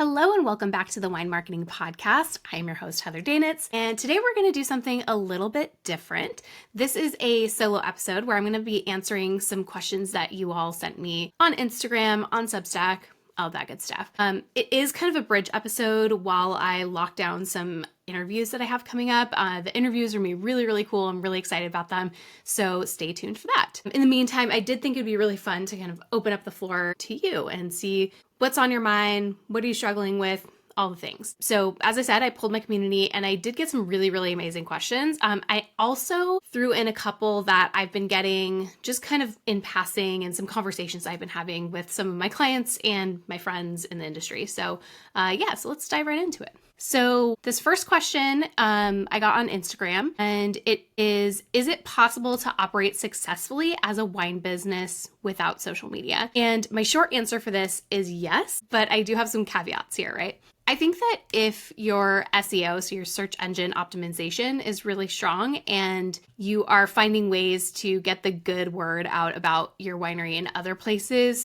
Hello and welcome back to the Wine Marketing Podcast. I'm your host, Heather Danitz, and today we're going to do something a little bit different. This is a solo episode where I'm going to be answering some questions that you all sent me on Instagram, on Substack, all that good stuff. It is kind of a bridge episode while I lock down some interviews that I have coming up. The interviews are going to be really, really cool. I'm really excited about them. So stay tuned for that. In the meantime, I did think it'd be really fun to kind of open up the floor to you and see what's on your mind. What are you struggling with? All the things. So as I said, I pulled my community and I did get some really, really amazing questions. I also threw in a couple that I've been getting just kind of in passing and some conversations I've been having with some of my clients and my friends in the industry. So so let's dive right into it. So this first question I got on Instagram, and it is it possible to operate successfully as a wine business without social media? And my short answer for this is yes, but I do have some caveats here, right? I think that if your SEO, so your search engine optimization, is really strong and you are finding ways to get the good word out about your winery in other places,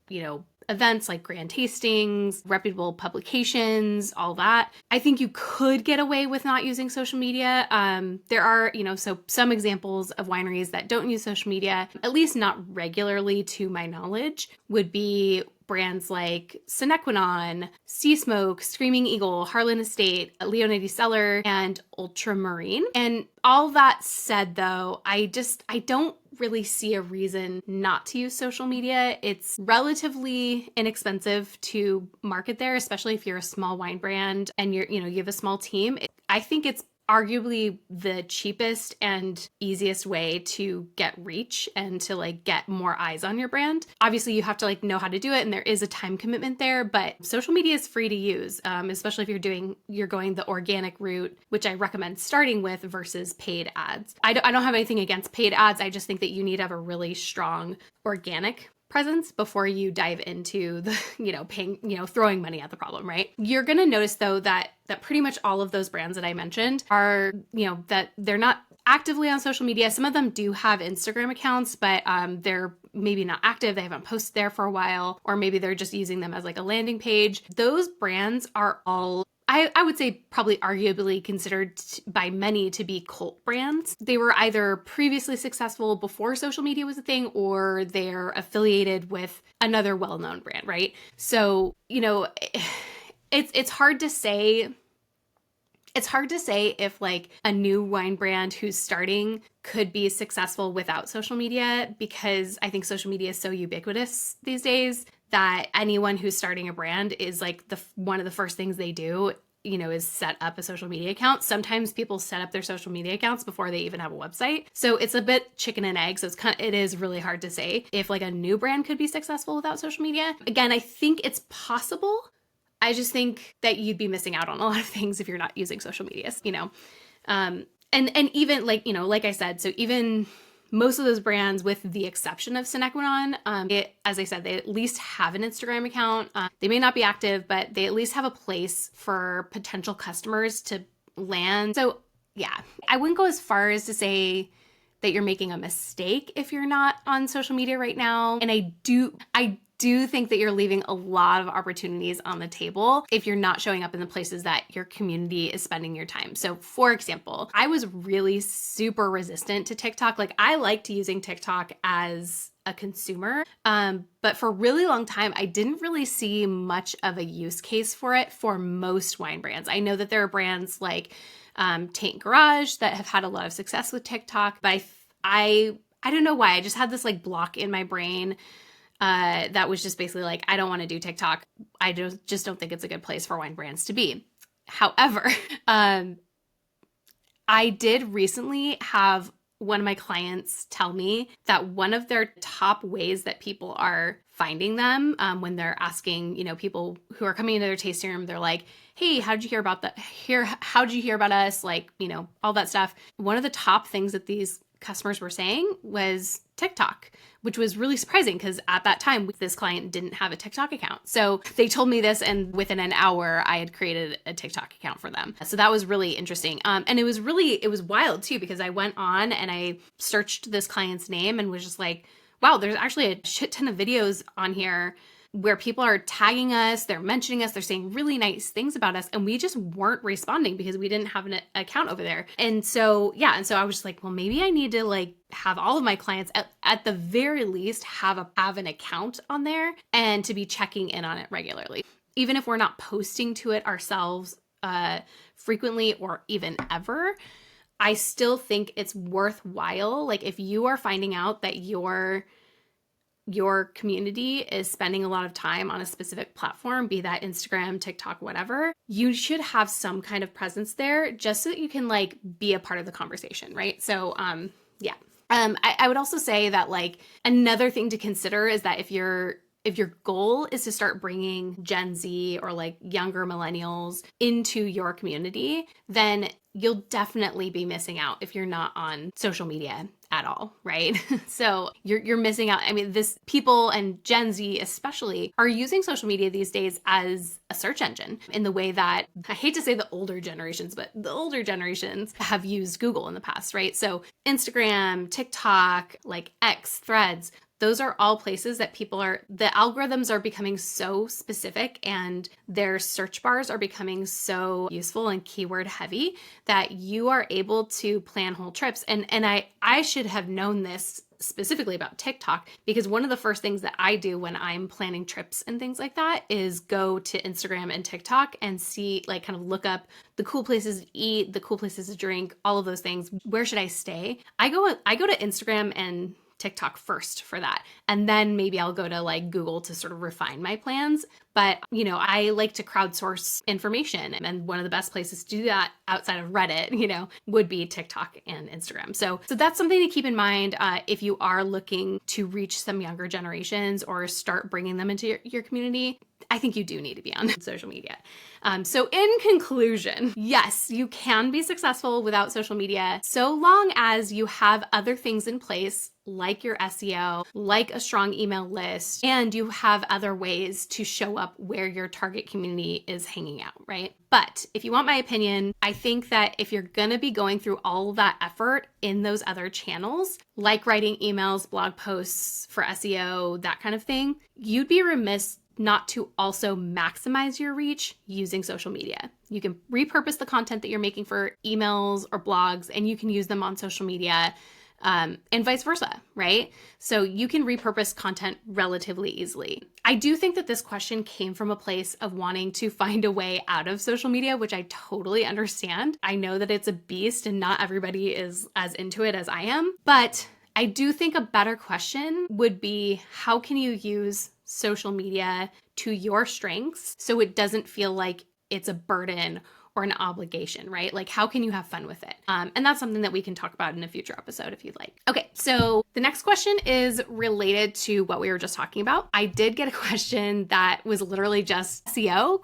events like grand tastings, reputable publications, all that, I think you could get away with not using social media. There are, some examples of wineries that don't use social media, at least not regularly to my knowledge, would be brands like Senequinon, Sea Smoke, Screaming Eagle, Harlan Estate, Leonardi Cellar, and Ultramarine. And all that said, though, I don't really see a reason not to use social media. It's relatively inexpensive to market there, especially if you're a small wine brand and you have a small team. I think it's arguably the cheapest and easiest way to get reach and to get more eyes on your brand. Obviously you have to know how to do it, and there is a time commitment there, but social media is free to use, especially if you're going the organic route, which I recommend starting with, versus paid ads. I don't have anything against paid ads. I just think that you need to have a really strong organic presence before you dive into the, paying, throwing money at the problem, right? You're going to notice though that pretty much all of those brands that I mentioned are, that they're not actively on social media. Some of them do have Instagram accounts, but they're maybe not active. They haven't posted there for a while, or maybe they're just using them as a landing page. Those brands are all, I would say, probably arguably considered by many to be cult brands. They were either previously successful before social media was a thing, or they're affiliated with another well-known brand, right? So, it's hard to say. It's hard to say if a new wine brand who's starting could be successful without social media, because I think social media is so ubiquitous these days that anyone who's starting a brand is one of the first things they do, is set up a social media account. Sometimes people set up their social media accounts before they even have a website. So it's a bit chicken and egg. So it is really hard to say if a new brand could be successful without social media. Again, I think it's possible. I just think that you'd be missing out on a lot of things if you're not using social media, and even like I said, so even most of those brands, with the exception of Senequinon, as I said, they at least have an Instagram account. They may not be active, but they at least have a place for potential customers to land. So yeah, I wouldn't go as far as to say that you're making a mistake if you're not on social media right now. And I do think that you're leaving a lot of opportunities on the table if you're not showing up in the places that your community is spending your time. So for example, I was really super resistant to TikTok. I liked using TikTok as a consumer, but for a really long time, I didn't really see much of a use case for it for most wine brands. I know that there are brands like Taint Garage that have had a lot of success with TikTok, but I don't know why. I just had this block in my brain that was just basically I don't want to do TikTok. I just don't think it's a good place for wine brands to be. However, I did recently have one of my clients tell me that one of their top ways that people are finding them when they're asking, people who are coming into their tasting room, they're like, hey, how did you hear about that? How did you hear about us? All that stuff. One of the top things that these customers were saying was TikTok, which was really surprising because at that time, this client didn't have a TikTok account. So they told me this, and within an hour, I had created a TikTok account for them. So that was really interesting. And it was wild too, because I went on and I searched this client's name and was just like, wow, there's actually a shit ton of videos on here where people are tagging us, they're mentioning us, they're saying really nice things about us, and we just weren't responding because we didn't have an account over there. And so, yeah, and so I was just like, well, maybe I need to like have all of my clients at the very least have an account on there and to be checking in on it regularly. Even if we're not posting to it ourselves frequently or even ever, I still think it's worthwhile. Like if you are finding out that your community is spending a lot of time on a specific platform, be that Instagram, TikTok, whatever, you should have some kind of presence there just so that you can like be a part of the conversation, right? So, yeah. I would also say that like another thing to consider is that if your goal is to start bringing Gen Z or like younger millennials into your community, then you'll definitely be missing out if you're not on social media at all, right? So you're missing out. I mean, people and Gen Z especially are using social media these days as a search engine in the way that, I hate to say the older generations, but the older generations have used Google in the past, right? So Instagram, TikTok, like X, Threads, those are all places that the algorithms are becoming so specific and their search bars are becoming so useful and keyword heavy that you are able to plan whole trips. And I should have known this specifically about TikTok, because one of the first things that I do when I'm planning trips and things like that is go to Instagram and TikTok and see, like, kind of look up the cool places to eat, the cool places to drink, all of those things. Where should I stay? I go to Instagram and TikTok first for that. And then maybe I'll go to like Google to sort of refine my plans. But, I like to crowdsource information. And one of the best places to do that outside of Reddit, would be TikTok and Instagram. So that's something to keep in mind if you are looking to reach some younger generations or start bringing them into your community. I think you do need to be on social media. So in conclusion, yes, you can be successful without social media so long as you have other things in place like your SEO, like a strong email list, and you have other ways to show up where your target community is hanging out, right? But if you want my opinion, I think that if you're going to be going through all that effort in those other channels, like writing emails, blog posts for SEO, that kind of thing, you'd be remiss not to also maximize your reach using social media. You can repurpose the content that you're making for emails or blogs, and you can use them on social media, and vice versa, right? So you can repurpose content relatively easily. I do think that this question came from a place of wanting to find a way out of social media, which I totally understand. I know that it's a beast and not everybody is as into it as I am, but I do think a better question would be, how can you use social media to your strengths so it doesn't feel like it's a burden or an obligation, right? Like, how can you have fun with it? And that's something that we can talk about in a future episode if you'd like. Okay, so the next question is related to what we were just talking about. I did get a question that was literally just SEO ?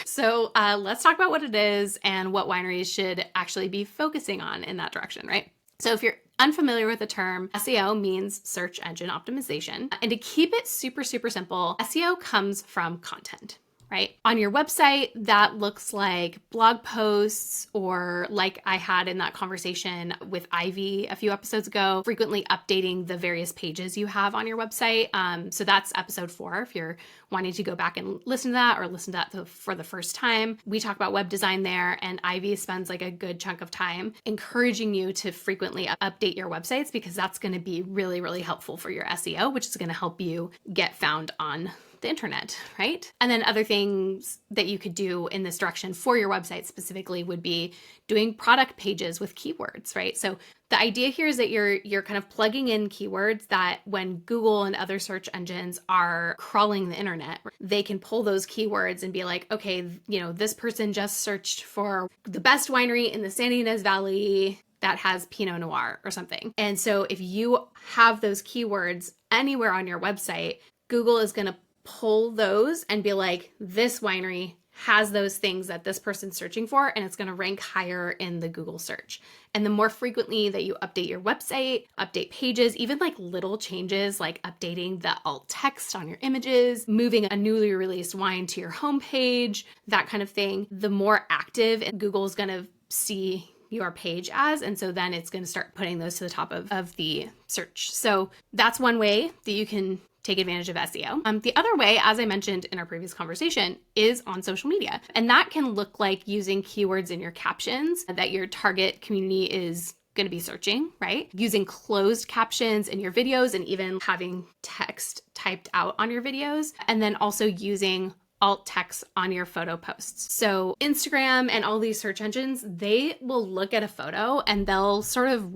So let's talk about what it is and what wineries should actually be focusing on in that direction, right? So if you're unfamiliar with the term, SEO means search engine optimization. And to keep it super, super simple, SEO comes from content, right? On your website, that looks like blog posts, or like I had in that conversation with Ivy a few episodes ago, frequently updating the various pages you have on your website. So that's episode 4. If you're wanting to go back and listen to that, or listen to that for the first time, we talk about web design there, and Ivy spends like a good chunk of time encouraging you to frequently update your websites, because that's going to be really, really helpful for your SEO, which is going to help you get found on the internet, right? And then other things that you could do in this direction for your website specifically would be doing product pages with keywords, right? So the idea here is that you're kind of plugging in keywords that when Google and other search engines are crawling the internet, they can pull those keywords and be like, okay, this person just searched for the best winery in the San Ynez Valley that has Pinot Noir or something. And so if you have those keywords anywhere on your website, Google is going to pull those and be like, this winery has those things that this person's searching for, and it's going to rank higher in the Google search. And the more frequently that you update your website, update pages, even like little changes like updating the alt text on your images, moving a newly released wine to your homepage, that kind of thing, the more active Google is going to see your page as. And so then it's going to start putting those to the top of the search. So that's one way that you can take advantage of SEO. The other way, as I mentioned in our previous conversation, is on social media. And that can look like using keywords in your captions that your target community is going to be searching, right? Using closed captions in your videos and even having text typed out on your videos. And then also using alt text on your photo posts. So Instagram and all these search engines, they will look at a photo and they'll sort of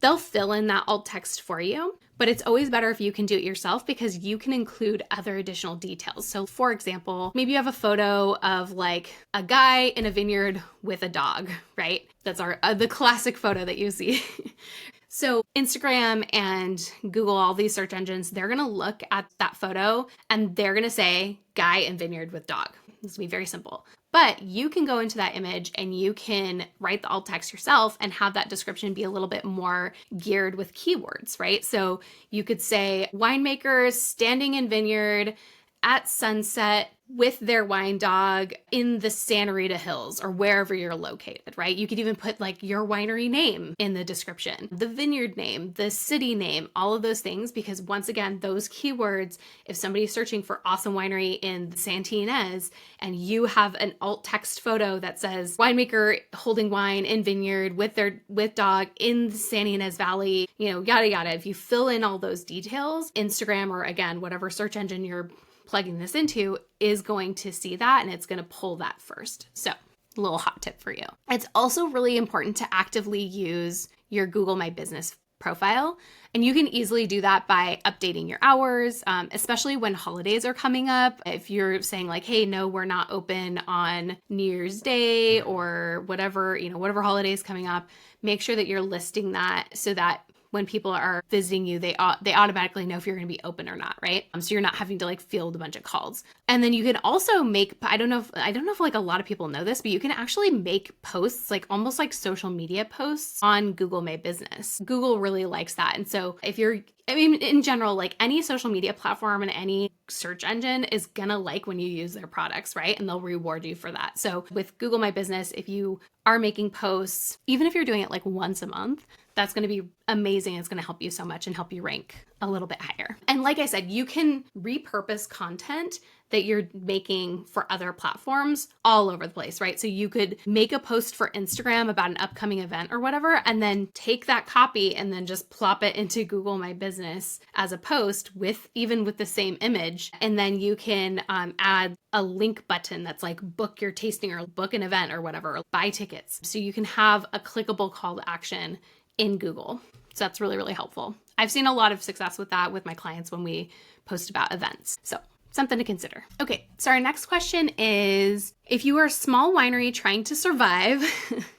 they'll fill in that alt text for you. But it's always better if you can do it yourself because you can include other additional details. So for example, maybe you have a photo of like a guy in a vineyard with a dog, right? That's the classic photo that you see. So Instagram and Google, all these search engines, they're going to look at that photo and they're going to say guy in vineyard with dog. This will be very simple. But you can go into that image and you can write the alt text yourself and have that description be a little bit more geared with keywords, right? So you could say winemakers standing in vineyard at sunset with their wine dog in the Santa Rita Hills or wherever you're located, right? You could even put like your winery name in the description, the vineyard name, the city name, all of those things, because once again, those keywords, if somebody's searching for awesome winery in Santa Ynez and you have an alt text photo that says winemaker holding wine in vineyard with dog in the Santa Ynez Valley, yada, yada. If you fill in all those details, Instagram or again, whatever search engine you're plugging this into is going to see that and it's going to pull that first. So a little hot tip for you. It's also really important to actively use your Google My Business profile. And you can easily do that by updating your hours, especially when holidays are coming up. If you're saying like, hey, no, we're not open on New Year's Day or whatever, whatever holiday is coming up, make sure that you're listing that so that when people are visiting you, they automatically know if you're going to be open or not, right? So you're not having to like field a bunch of calls. And then you can also make, I don't know if like a lot of people know this, but you can actually make posts like almost like social media posts on Google My Business. Google really likes that. And so in general, like any social media platform and any search engine is gonna like when you use their products, right? And they'll reward you for that. So with Google My Business, if you are making posts, even if you're doing it like once a month, that's going to be amazing. It's going to help you so much and help you rank a little bit higher. And like I said, you can repurpose content that you're making for other platforms all over the place, right? So you could make a post for Instagram about an upcoming event or whatever, and then take that copy and then just plop it into Google My Business as a post with the same image. And then you can add a link button that's like book your tasting or book an event or whatever, or buy tickets. So you can have a clickable call to action in Google. So that's really, really helpful. I've seen a lot of success with that with my clients when we post about events. So something to consider. Okay, so our next question is, if you are a small winery trying to survive,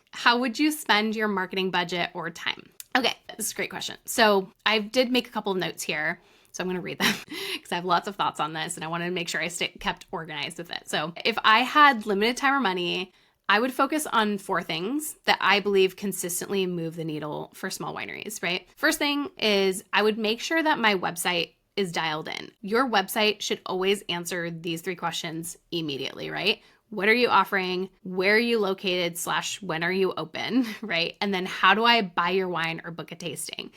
how would you spend your marketing budget or time? Okay, this is a great question. So I did make a couple of notes here. So I'm going to read them because I have lots of thoughts on this and I wanted to make sure I kept organized with it. So if I had limited time or money, I would focus on 4 things that I believe consistently move the needle for small wineries, right? First thing is I would make sure that my website is dialed in. Your website should always answer these 3 questions immediately, right? What are you offering? Where are you located / when are you open, right? And then how do I buy your wine or book a tasting?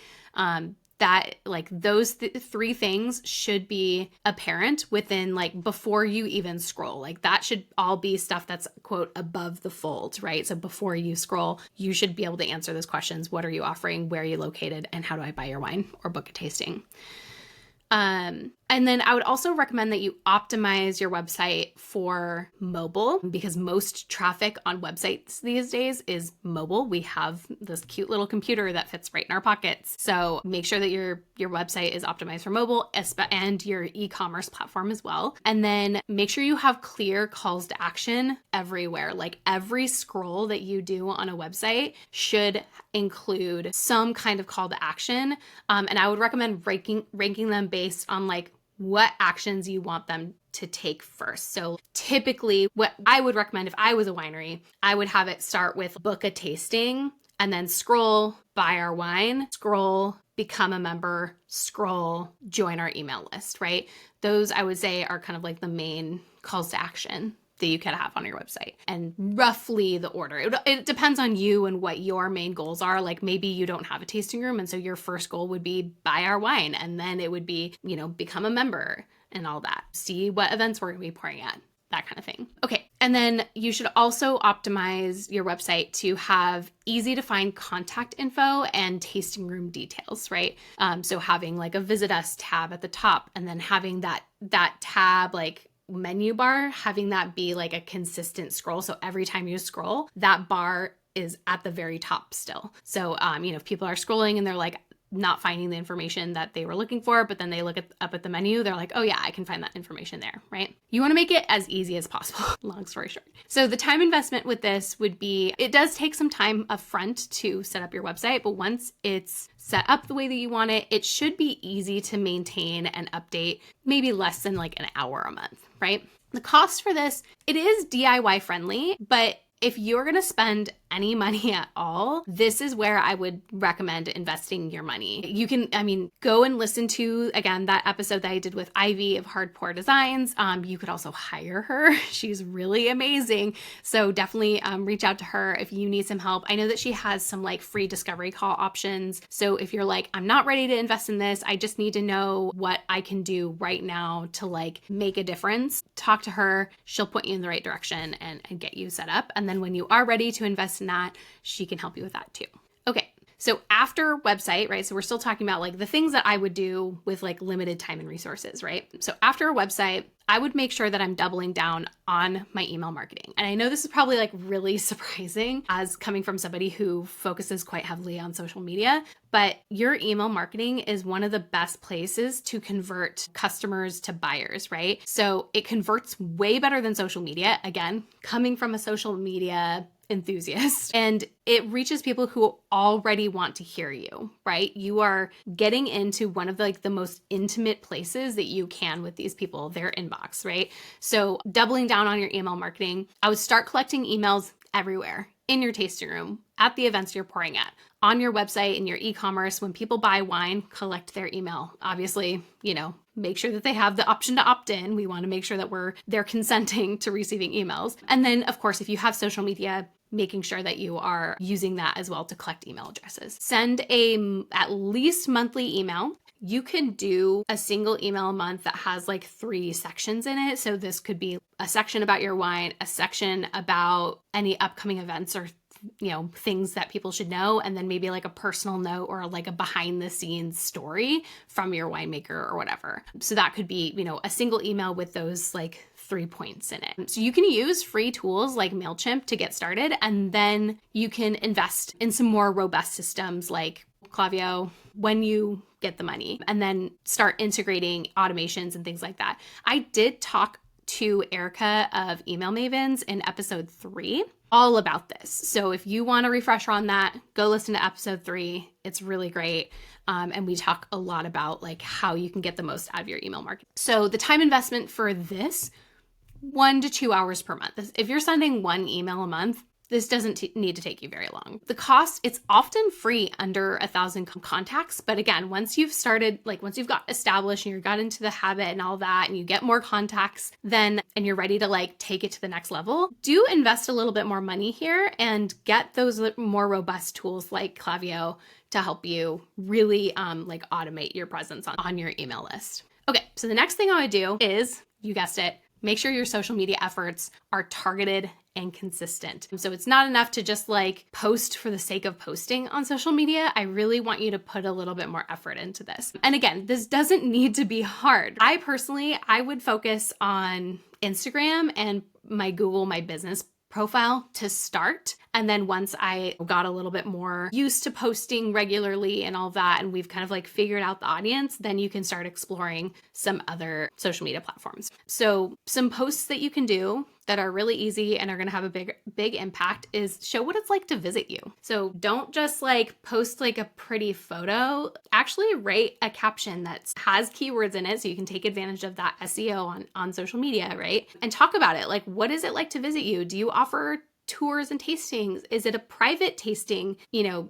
That like those 3 things should be apparent within like before you even scroll. Like that should all be stuff that's quote above the fold, right? So before you scroll, you should be able to answer those questions. What are you offering? Where are you located? And how do I buy your wine or book a tasting? And then I would also recommend that you optimize your website for mobile because most traffic on websites these days is mobile. We have this cute little computer that fits right in our pockets. So make sure that your website is optimized for mobile and your e-commerce platform as well. And then make sure you have clear calls to action everywhere. Like every scroll that you do on a website should include some kind of call to action. And I would recommend ranking them based on like what actions you want them to take first. So typically what I would recommend if I was a winery, I would have it start with book a tasting and then scroll, buy our wine, scroll, become a member, scroll, join our email list, right? Those I would say are kind of like the main calls to action that you could have on your website, and roughly the order. It depends on you and what your main goals are. Like maybe you don't have a tasting room, and so your first goal would be buy our wine, and then it would be, become a member and all that. See what events we're going to be pouring at, that kind of thing. Okay. And then you should also optimize your website to have easy to find contact info and tasting room details, right? So having like a visit us tab at the top, and then having that tab, like menu bar, having that be like a consistent scroll. So every time you scroll, that bar is at the very top still. So, if people are scrolling and they're like not finding the information that they were looking for, but then they look up at the menu, they're like, oh yeah, I can find that information there, right? You want to make it as easy as possible, long story short. So the time investment with this would be, it does take some time upfront to set up your website, but once it's set up the way that you want it, it should be easy to maintain and update, maybe less than like an hour a month, right? The cost for this, it is DIY friendly, but if you're going to spend any money at all, this is where I would recommend investing your money. You can, go and listen to, again, that episode that I did with Ivy of Hard Pour Designs. You could also hire her. She's really amazing. So definitely reach out to her if you need some help. I know that she has some like free discovery call options. So if you're like, I'm not ready to invest in this, I just need to know what I can do right now to like make a difference, talk to her. She'll point you in the right direction and get you set up. And then when you are ready to invest in that, she can help you with that too. Okay. So after website, right? So we're still talking about like the things that I would do with like limited time and resources, right? So after a website, I would make sure that I'm doubling down on my email marketing. And I know this is probably like really surprising as coming from somebody who focuses quite heavily on social media, but your email marketing is one of the best places to convert customers to buyers, right? So it converts way better than social media. Again, coming from a social media enthusiast, and it reaches people who already want to hear you, right? You are getting into one of the most intimate places that you can with these people, their inbox, right? So doubling down on your email marketing, I would start collecting emails everywhere, in your tasting room, at the events you're pouring at, on your website, in your e-commerce. When people buy wine, collect their email. Obviously, make sure that they have the option to opt in. We want to make sure that they're consenting to receiving emails. And then, of course, if you have social media, making sure that you are using that as well to collect email addresses. Send at least monthly email. You can do a single email a month that has like 3 sections in it. So this could be a section about your wine, a section about any upcoming events or things that people should know, and then maybe like a personal note or like a behind the scenes story from your winemaker or whatever. So that could be, a single email with those like 3 points in it. So you can use free tools like MailChimp to get started, and then you can invest in some more robust systems like Klaviyo when you get the money, and then start integrating automations and things like that. I did talk to Erica of Email Mavens in episode 3 all about this. So if you want a refresher on that, go listen to episode 3. It's really great. And we talk a lot about like how you can get the most out of your email marketing. So the time investment for this, 1 to 2 hours per month. If you're sending 1 email a month, this doesn't need to take you very long. The cost, it's often free under 1,000 contacts. But again, once you've started, once you've got established and you got into the habit and all that, and you get more contacts, and you're ready to take it to the next level, do invest a little bit more money here and get those more robust tools like Klaviyo to help you really automate your presence on your email list. Okay, so the next thing I would do is, you guessed it, make sure your social media efforts are targeted and consistent. So it's not enough to just post for the sake of posting on social media. I really want you to put a little bit more effort into this. And again, this doesn't need to be hard. I would focus on Instagram and my Google My Business profile to start. And then once I got a little bit more used to posting regularly and all that, and we've kind of figured out the audience, then you can start exploring some other social media platforms. So some posts that you can do that are really easy and are going to have a big impact is show what it's like to visit you. So don't just post a pretty photo. Actually write a caption that has keywords in it so you can take advantage of that SEO on social media, right? And talk about it. What is it like to visit you? Do you offer tours and tastings? Is it a private tasting,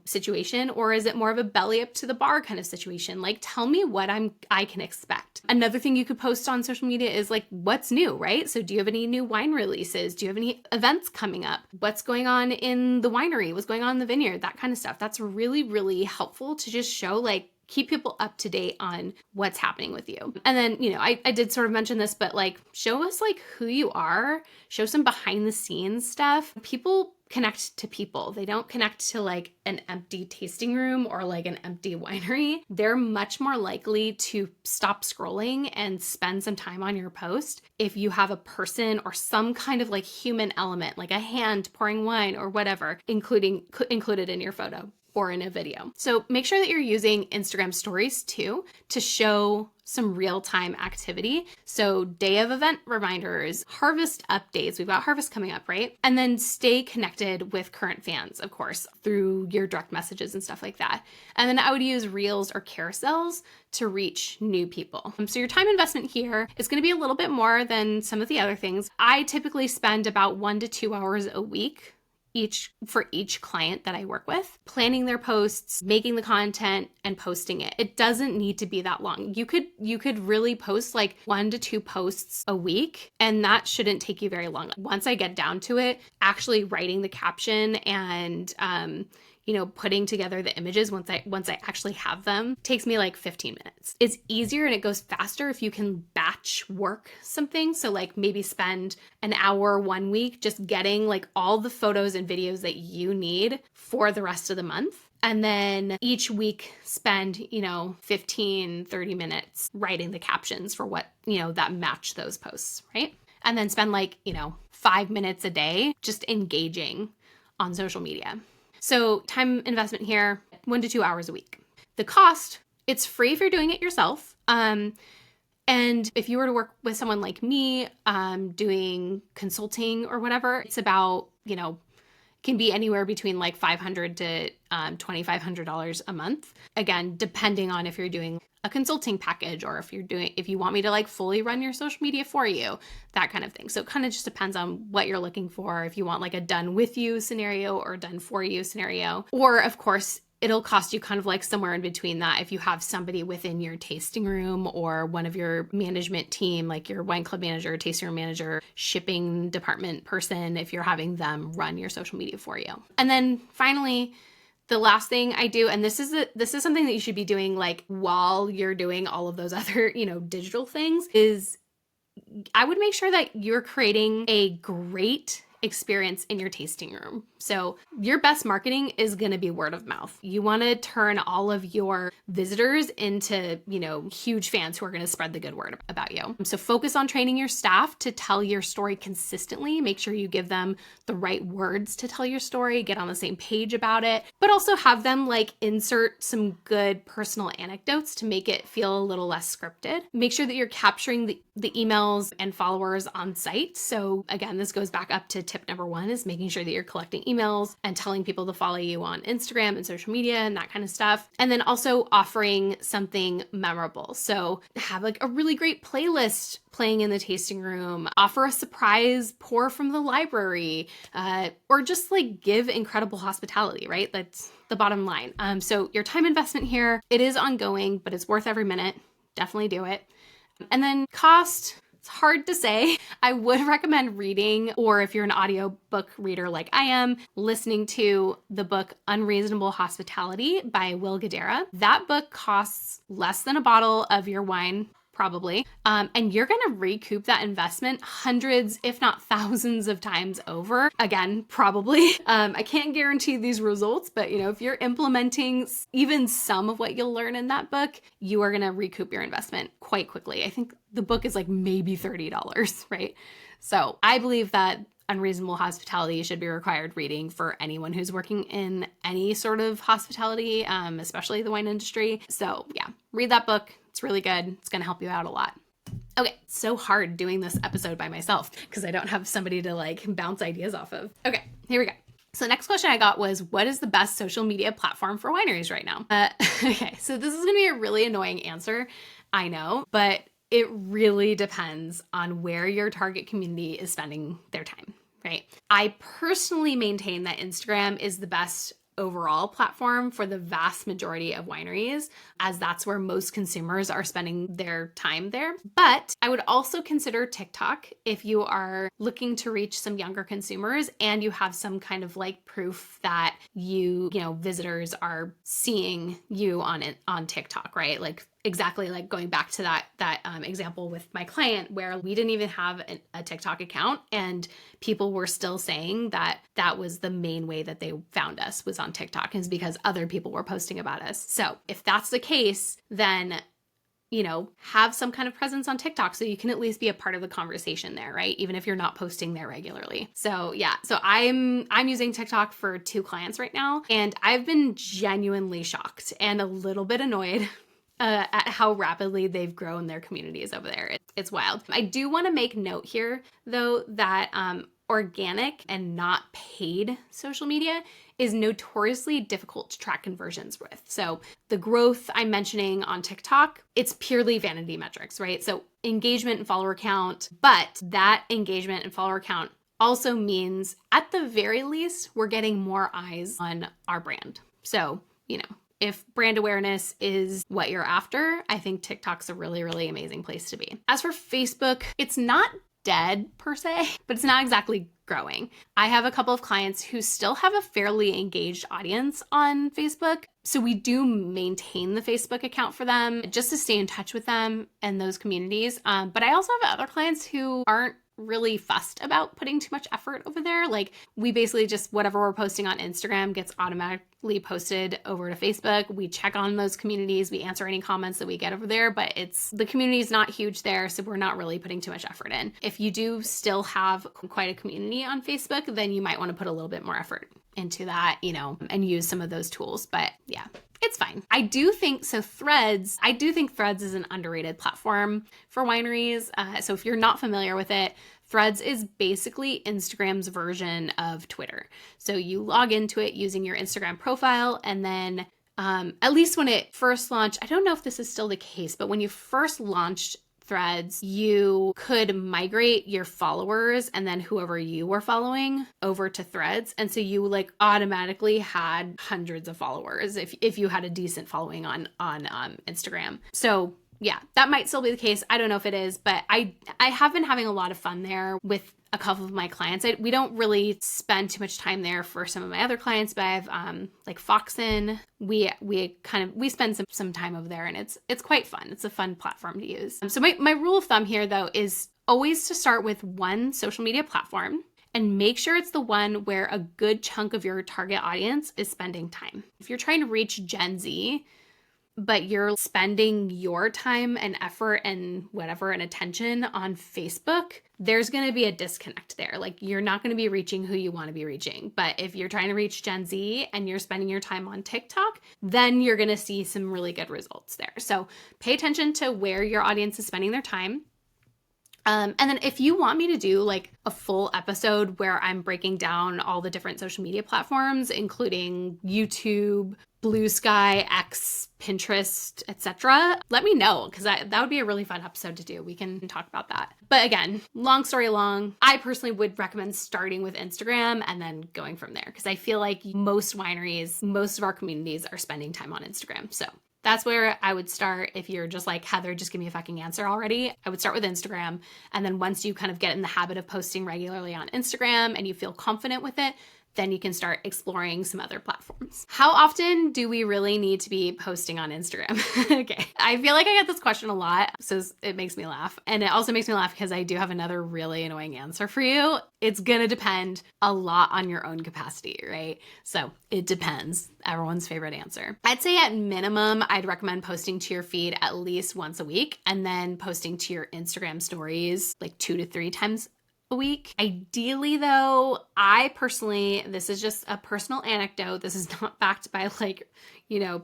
situation, or is it more of a belly up to the bar kind of situation? Like, tell me what I can expect. Another thing you could post on social media is like, what's new, right? So do you have any new wine releases? Do you have any events coming up? What's going on in the winery? What's going on in the vineyard? That kind of stuff. That's really, really helpful to just show, like, keep people up to date on what's happening with you. And then, I did sort of mention this, but like, show us like who you are, show some behind the scenes stuff. People connect to people. They don't connect to like an empty tasting room or like an empty winery. They're much more likely to stop scrolling and spend some time on your post if you have a person or some kind of like human element, like a hand pouring wine or whatever, included in your photo or in a video. So make sure that you're using Instagram stories too to show some real-time activity. So day of event reminders, harvest updates. We've got harvest coming up, right? And then stay connected with current fans, of course, through your direct messages and stuff like that. And then I would use reels or carousels to reach new people. So your time investment here is going to be a little bit more than some of the other things. I typically spend about 1 to 2 hours a week for each client that I work with, planning their posts, making the content, and posting it. It doesn't need to be that long. You could really post like 1 to 2 posts a week, and that shouldn't take you very long. Once I get down to it, actually writing the caption and putting together the images once I actually have them takes me like 15 minutes. It's easier and it goes faster if you can batch work something. So like maybe spend an hour 1 week just getting like all the photos and videos that you need for the rest of the month. And then each week spend, 15, 30 minutes writing the captions for what, that match those posts, right? And then spend like, 5 minutes a day just engaging on social media. So time investment here, 1 to 2 hours a week. The cost, it's free if you're doing it yourself. And if you were to work with someone like me, doing consulting or whatever, it's about, can be anywhere between like $500 to $2,500 a month. Again, depending on if you're doing a consulting package or if you want me to like fully run your social media for you, that kind of thing. So it kind of just depends on what you're looking for. If you want like a done with you scenario or done for you scenario, or of course, it'll cost you kind of like somewhere in between that if you have somebody within your tasting room or one of your management team, like your wine club manager, tasting room manager, shipping department person, if you're having them run your social media for you. And then finally, the last thing I do, and this is something that you should be doing like while you're doing all of those other, digital things, is I would make sure that you're creating a great experience in your tasting room. So your best marketing is going to be word of mouth. You want to turn all of your visitors into, huge fans who are going to spread the good word about you. So focus on training your staff to tell your story consistently. Make sure you give them the right words to tell your story, get on the same page about it, but also have them like insert some good personal anecdotes to make it feel a little less scripted. Make sure that you're capturing the emails and followers on site. So again, this goes back up to tip number 1 is making sure that you're collecting emails and telling people to follow you on Instagram and social media and that kind of stuff. And then also offering something memorable. So have like a really great playlist playing in the tasting room, offer a surprise pour from the library, or just like give incredible hospitality, right? That's the bottom line. So your time investment here, it is ongoing, but it's worth every minute. Definitely do it. And then cost, it's hard to say. I would recommend reading, or if you're an audiobook reader like I am, listening to the book Unreasonable Hospitality by Will Guidara. That book costs less than a bottle of your wine, probably. And you're going to recoup that investment hundreds, if not thousands of times over. Again, probably. I can't guarantee these results, but if you're implementing even some of what you'll learn in that book, you are going to recoup your investment quite quickly. I think the book is like maybe $30, right? So I believe that Unreasonable Hospitality should be required reading for anyone who's working in any sort of hospitality, especially the wine industry. So yeah, read that book. It's really good. It's going to help you out a lot. Okay, it's so hard doing this episode by myself because I don't have somebody to like bounce ideas off of. Okay, here we go. So the next question I got was, what is the best social media platform for wineries right now? Okay, so this is going to be a really annoying answer, I know, but it really depends on where your target community is spending their time. right? I personally maintain that Instagram is the best overall platform for the vast majority of wineries, as that's where most consumers are spending their time there. But I would also consider TikTok if you are looking to reach some younger consumers and you have some kind of like proof that visitors are seeing you on TikTok, right? Like exactly like going back to that example with my client where we didn't even have a TikTok account and people were still saying that that was the main way that they found us was on TikTok, is because other people were posting about us. So if that's the case, then have some kind of presence on TikTok so you can at least be a part of the conversation there, right? Even if you're not posting there regularly. So yeah, so I'm using TikTok for 2 clients right now, and I've been genuinely shocked and a little bit annoyed at how rapidly they've grown their communities over there. It's wild. I do want to make note here, though, that organic and not paid social media is notoriously difficult to track conversions with. So the growth I'm mentioning on TikTok, it's purely vanity metrics, right? So engagement and follower count, but that engagement and follower count also means at the very least, we're getting more eyes on our brand. So, if brand awareness is what you're after, I think TikTok's a really, really amazing place to be. As for Facebook, it's not dead per se, but it's not exactly growing. I have a couple of clients who still have a fairly engaged audience on Facebook. So we do maintain the Facebook account for them just to stay in touch with them and those communities. But I also have other clients who aren't really fussed about putting too much effort over there. Like we basically just whatever we're posting on Instagram gets automatically posted over to Facebook. We check on those communities. We answer any comments that we get over there, but the community is not huge there. So we're not really putting too much effort in. If you do still have quite a community on Facebook, then you might want to put a little bit more effort into that, and use some of those tools. But yeah, it's fine. I do think Threads is an underrated platform for wineries. So if you're not familiar with it, Threads is basically Instagram's version of Twitter. So you log into it using your Instagram profile, and then at least when it first launched, I don't know if this is still the case, but when you first launched Threads, you could migrate your followers and then whoever you were following over to Threads. And so you like automatically had hundreds of followers if you had a decent following on Instagram. So yeah, that might still be the case. I don't know if it is, but I have been having a lot of fun there with a couple of my clients. We don't really spend too much time there for some of my other clients, but I've like Foxen. We spend some time over there, and it's quite fun. It's a fun platform to use. So my rule of thumb here though is always to start with one social media platform and make sure it's the one where a good chunk of your target audience is spending time. If you're trying to reach Gen Z, but you're spending your time and effort and whatever and attention on Facebook, there's going to be a disconnect there. Like you're not going to be reaching who you want to be reaching. But if you're trying to reach Gen Z and you're spending your time on TikTok, then you're going to see some really good results there. So pay attention to where your audience is spending their time. And then if you want me to do like a full episode where I'm breaking down all the different social media platforms, including YouTube, Blue Sky, X, Pinterest, etc., let me know, because that would be a really fun episode to do. We can talk about that. But again, long story long, I personally would recommend starting with Instagram and then going from there, because I feel like most wineries, most of our communities are spending time on Instagram. So that's where I would start. If you're just like, Heather, just give me a fucking answer already, I would start with Instagram. And then once you kind of get in the habit of posting regularly on Instagram and you feel confident with it, then you can start exploring some other platforms. How often do we really need to be posting on Instagram? Okay. I feel like I get this question a lot, so it makes me laugh. And it also makes me laugh because I do have another really annoying answer for you. It's gonna depend a lot on your own capacity, right? So it depends. Everyone's favorite answer. I'd say at minimum, I'd recommend posting to your feed at least once a week, and then posting to your Instagram stories like 2 to 3 times a week. Ideally though, I personally, this is just a personal anecdote. This is not backed by like,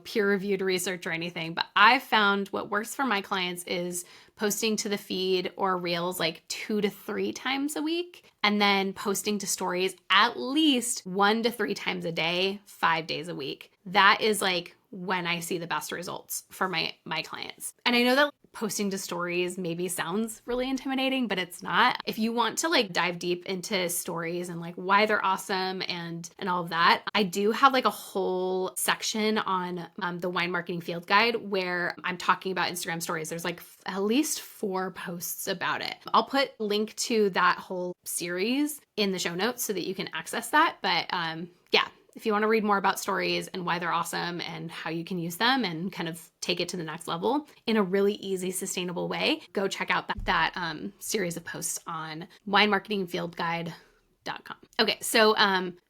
peer-reviewed research or anything, but I've found what works for my clients is posting to the feed or reels like 2 to 3 times a week, and then posting to stories at least 1 to 3 times a day, 5 days a week. That is like when I see the best results for my clients. And I know that posting to stories maybe sounds really intimidating, but it's not. If you want to like dive deep into stories and like why they're awesome and all of that, I do have like a whole section on the wine marketing field guide where I'm talking about Instagram stories. There's like at least 4 posts about it. I'll put a link to that whole series in the show notes so that you can access that. But yeah, if you want to read more about stories and why they're awesome and how you can use them and kind of take it to the next level in a really easy, sustainable way, go check out that series of posts on winemarketingfieldguide.com. Okay, so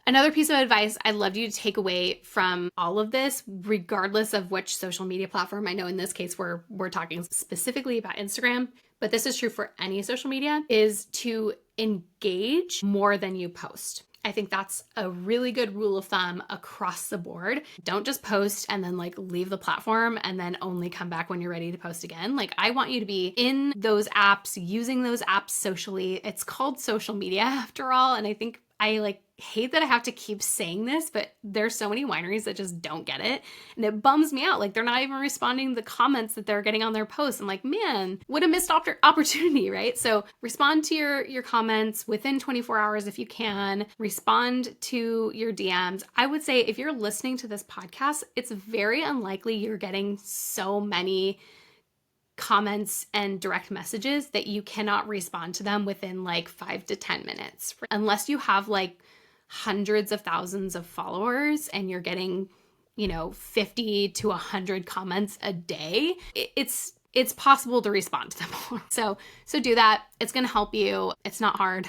another piece of advice I'd love you to take away from all of this, regardless of which social media platform. I know in this case we're talking specifically about Instagram, but this is true for any social media, is to engage more than you post. I think that's a really good rule of thumb across the board. Don't just post and then like leave the platform and then only come back when you're ready to post again. Like I want you to be in those apps, using those apps socially. It's called social media after all. And I think I like hate that I have to keep saying this, but there's so many wineries that just don't get it. And it bums me out. Like they're not even responding to the comments that they're getting on their posts. I'm like, man, what a missed opportunity, right? So respond to your comments within 24 hours if you can. Respond to your DMs. I would say if you're listening to this podcast, it's very unlikely you're getting so many comments and direct messages that you cannot respond to them within like 5 to 10 minutes. Unless you have like hundreds of thousands of followers and you're getting, 50 to 100 comments a day, it's possible to respond to them more. So do that. It's going to help you. It's not hard.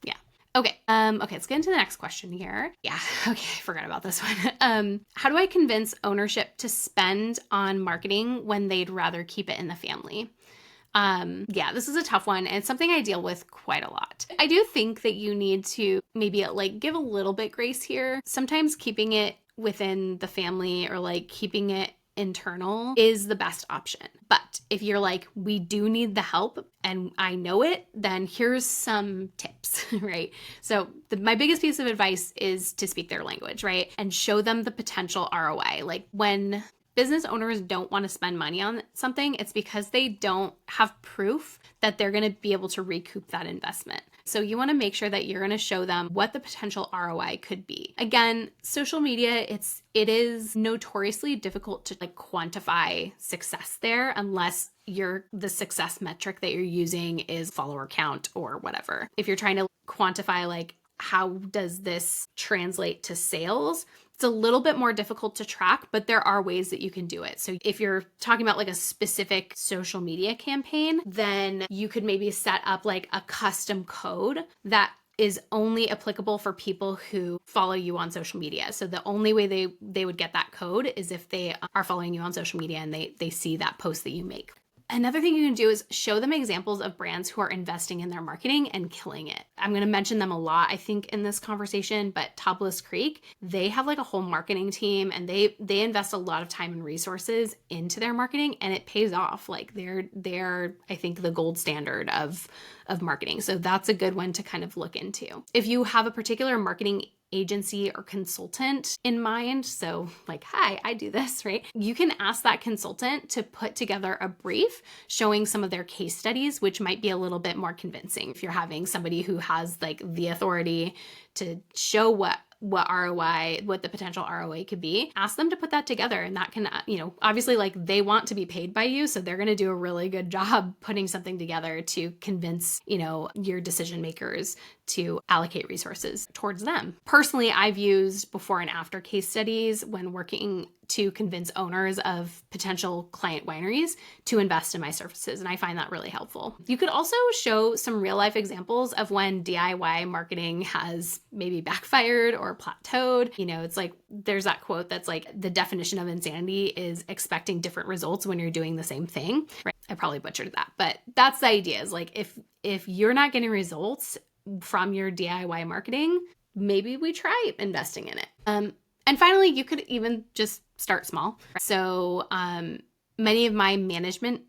Yeah. Okay. Let's get into the next question here. Yeah. Okay. I forgot about this one. How do I convince ownership to spend on marketing when they'd rather keep it in the family? Yeah, this is a tough one and it's something I deal with quite a lot. I do think that you need to maybe like give a little bit grace here. Sometimes keeping it within the family or like keeping it internal is the best option. But if you're like, we do need the help and I know it, then here's some tips, right? So my biggest piece of advice is to speak their language, right? And show them the potential ROI. Like when business owners don't want to spend money on something, it's because they don't have proof that they're going to be able to recoup that investment. So you want to make sure that you're going to show them what the potential ROI could be. Again, social media, it is notoriously difficult to like quantify success there unless the success metric that you're using is follower count or whatever. If you're trying to quantify like how does this translate to sales, it's a little bit more difficult to track, but there are ways that you can do it. So if you're talking about like a specific social media campaign, then you could maybe set up like a custom code that is only applicable for people who follow you on social media. So the only way they would get that code is if they are following you on social media and they see that post that you make. Another thing you can do is show them examples of brands who are investing in their marketing and killing it. I'm going to mention them a lot, I think, in this conversation, but Tablas Creek, they have like a whole marketing team and they invest a lot of time and resources into their marketing and it pays off. Like they're I think the gold standard of marketing. So that's a good one to kind of look into. If you have a particular marketing agency or consultant in mind, so like, hi, I do this, right? You can ask that consultant to put together a brief showing some of their case studies, which might be a little bit more convincing. If you're having somebody who has like the authority to show what ROI, what the potential ROI could be, ask them to put that together. And that can, obviously like they want to be paid by you. So they're going to do a really good job putting something together to convince, your decision makers to allocate resources towards them. Personally, I've used before and after case studies when working to convince owners of potential client wineries to invest in my services. And I find that really helpful. You could also show some real life examples of when DIY marketing has maybe backfired or plateaued. It's like, there's that quote that's like, the definition of insanity is expecting different results when you're doing the same thing. Right? I probably butchered that, but that's the idea is like, if you're not getting results from your DIY marketing, maybe we try investing in it. And finally, you could even just start small. So many of my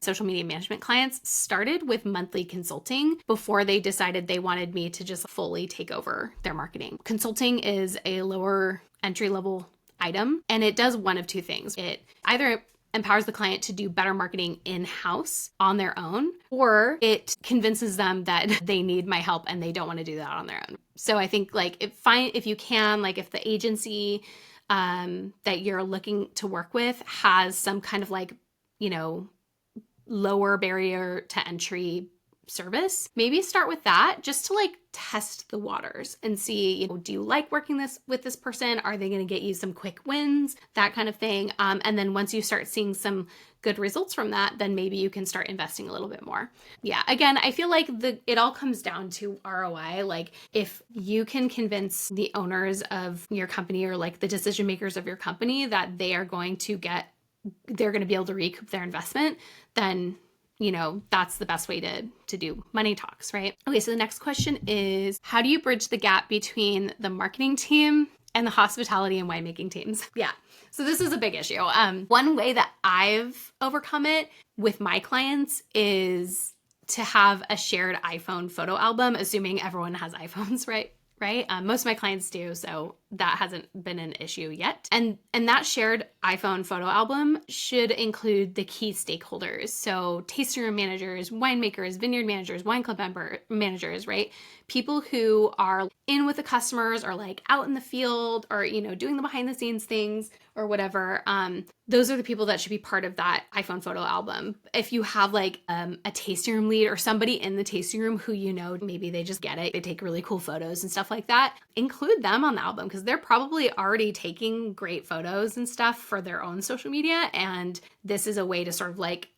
social media management clients started with monthly consulting before they decided they wanted me to just fully take over their marketing. Consulting is a lower entry level item and it does one of two things. It either empowers the client to do better marketing in-house on their own, or it convinces them that they need my help and they don't want to do that on their own. So I think like if you can, like if the agency that you're looking to work with has some kind of like, lower barrier to entry service, maybe start with that just to like test the waters and see, do you like working with this person? Are they going to get you some quick wins? That kind of thing. And then once you start seeing some good results from that, then maybe you can start investing a little bit more. Yeah. Again, I feel like it all comes down to ROI. Like if you can convince the owners of your company or like the decision makers of your company that they're going to be able to recoup their investment, then that's the best way to do money talks, right? Okay, so the next question is, how do you bridge the gap between the marketing team and the hospitality and winemaking teams? Yeah, so this is a big issue. One way that I've overcome it with my clients is to have a shared iPhone photo album, assuming everyone has iPhones, right? Most of my clients do, so that hasn't been an issue yet. And that shared iPhone photo album should include the key stakeholders. So tasting room managers, winemakers, vineyard managers, wine club managers, right? People who are in with the customers or like out in the field or, doing the behind the scenes things or whatever. Those are the people that should be part of that iPhone photo album. If you have like a tasting room lead or somebody in the tasting room who maybe they just get it, they take really cool photos and stuff like that, include them on the album because they're probably already taking great photos and stuff for their own social media. And this is a way to sort of like,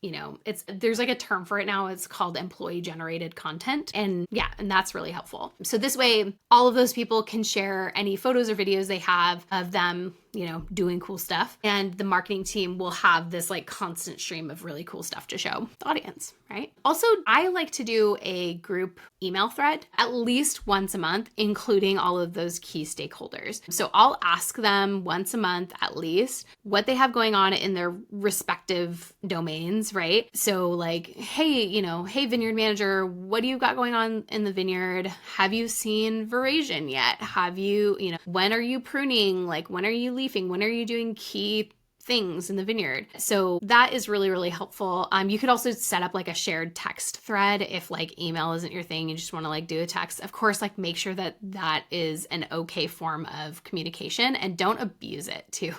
there's like a term for it now. It's called employee generated content. And that's really helpful. So this way, all of those people can share any photos or videos they have of them doing cool stuff. And the marketing team will have this like constant stream of really cool stuff to show the audience, right? Also, I like to do a group email thread at least once a month, including all of those key stakeholders. So I'll ask them once a month at least what they have going on in their respective domains, right? So like, hey, hey, vineyard manager, what do you got going on in the vineyard? Have you seen veraison yet? Have you, when are you pruning? Like, when are you leafing? When are you doing key things in the vineyard? So that is really, really helpful. You could also set up like a shared text thread if like email isn't your thing, you just want to like do a text. Of course, like make sure that that is an okay form of communication and don't abuse it too.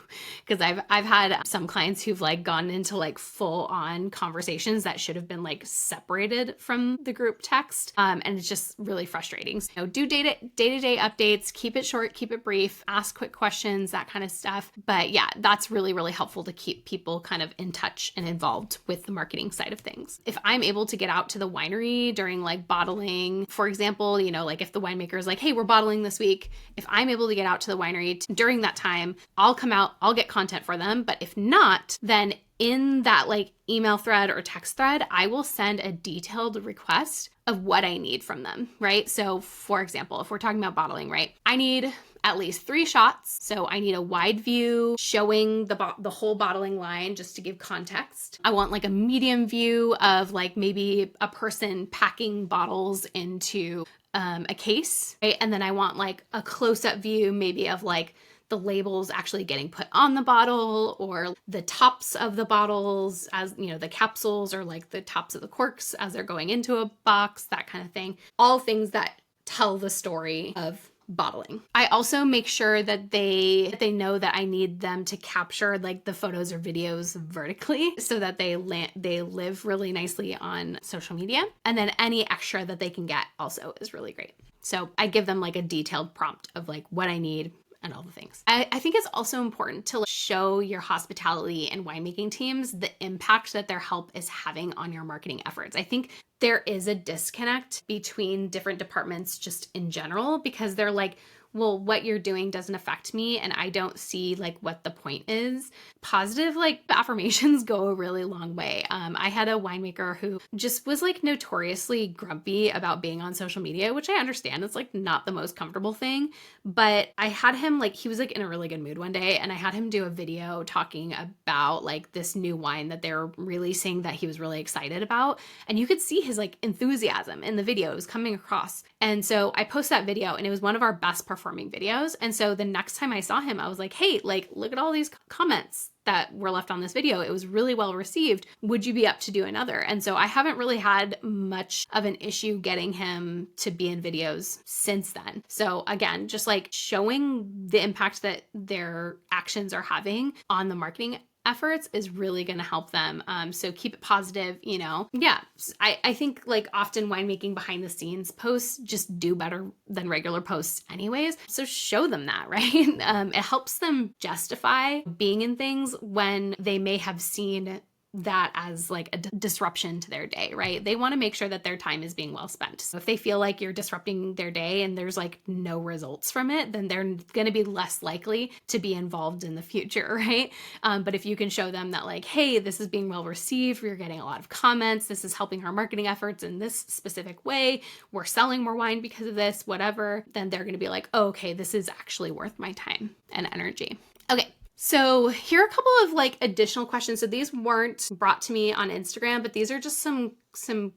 Because I've had some clients who've like gone into like full on conversations that should have been like separated from the group text. And it's just really frustrating. So do day-to-day updates, keep it short, keep it brief, ask quick questions, that kind of stuff. But yeah, that's really, really helpful to keep people kind of in touch and involved with the marketing side of things. If I'm able to get out to the winery during like bottling, for example, like if the winemaker is like, hey, we're bottling this week, if I'm able to get out to the winery during that time, I'll come out, I'll get content for them. But if not, then in that like email thread or text thread, I will send a detailed request of what I need from them, right? So for example, if we're talking about bottling, right? I need at least 3 shots. So I need a wide view showing the whole bottling line just to give context. I want like a medium view of like maybe a person packing bottles into a case, right? And then I want like a close-up view maybe of like the labels actually getting put on the bottle or the tops of the bottles as, the capsules or like the tops of the corks as they're going into a box, that kind of thing. All things that tell the story of bottling. I also make sure that they know that I need them to capture like the photos or videos vertically so that they live really nicely on social media. And then any extra that they can get also is really great. So I give them like a detailed prompt of like what I need and all the things. I think it's also important to show your hospitality and winemaking teams the impact that their help is having on your marketing efforts. I think there is a disconnect between different departments just in general because they're like, well, what you're doing doesn't affect me and I don't see like what the point is. Positive like affirmations go a really long way. I had a winemaker who just was like notoriously grumpy about being on social media, which I understand. It's like not the most comfortable thing, but I had him like, he was like in a really good mood one day and I had him do a video talking about like this new wine that they were releasing that he was really excited about. And you could see his like enthusiasm in the video. It was coming across. And so I posted that video and it was one of our best performing performing videos. And so the next time I saw him, I was like, hey, like, look at all these comments that were left on this video. It was really well received. Would you be up to do another? And so I haven't really had much of an issue getting him to be in videos since then. So again, just like showing the impact that their actions are having on the marketing efforts is really going to help them. So keep it positive, you know? Yeah. I think like often winemaking behind the scenes posts just do better than regular posts anyways. So show them that, right? It helps them justify being in things when they may have seen that as like a disruption to their day, right? They want to make sure that their time is being well spent. So if they feel like you're disrupting their day and there's like no results from it, then they're going to be less likely to be involved in the future, right? But if you can show them that like, hey, this is being well received, we're getting a lot of comments, this is helping our marketing efforts in this specific way, we're selling more wine because of this, whatever, then they're going to be like, oh, okay, this is actually worth my time and energy. Okay. So here are a couple of like additional questions. So these weren't brought to me on Instagram, but these are just some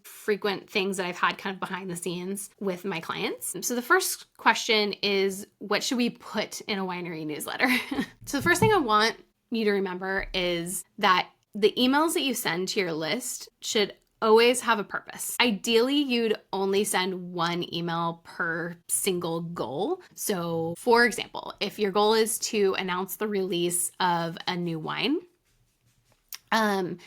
frequent things that I've had kind of behind the scenes with my clients. So the first question is, what should we put in a winery newsletter? So the first thing I want you to remember is that the emails that you send to your list should always have a purpose. Ideally, you'd only send one email per single goal. So for example, if your goal is to announce the release of a new wine, then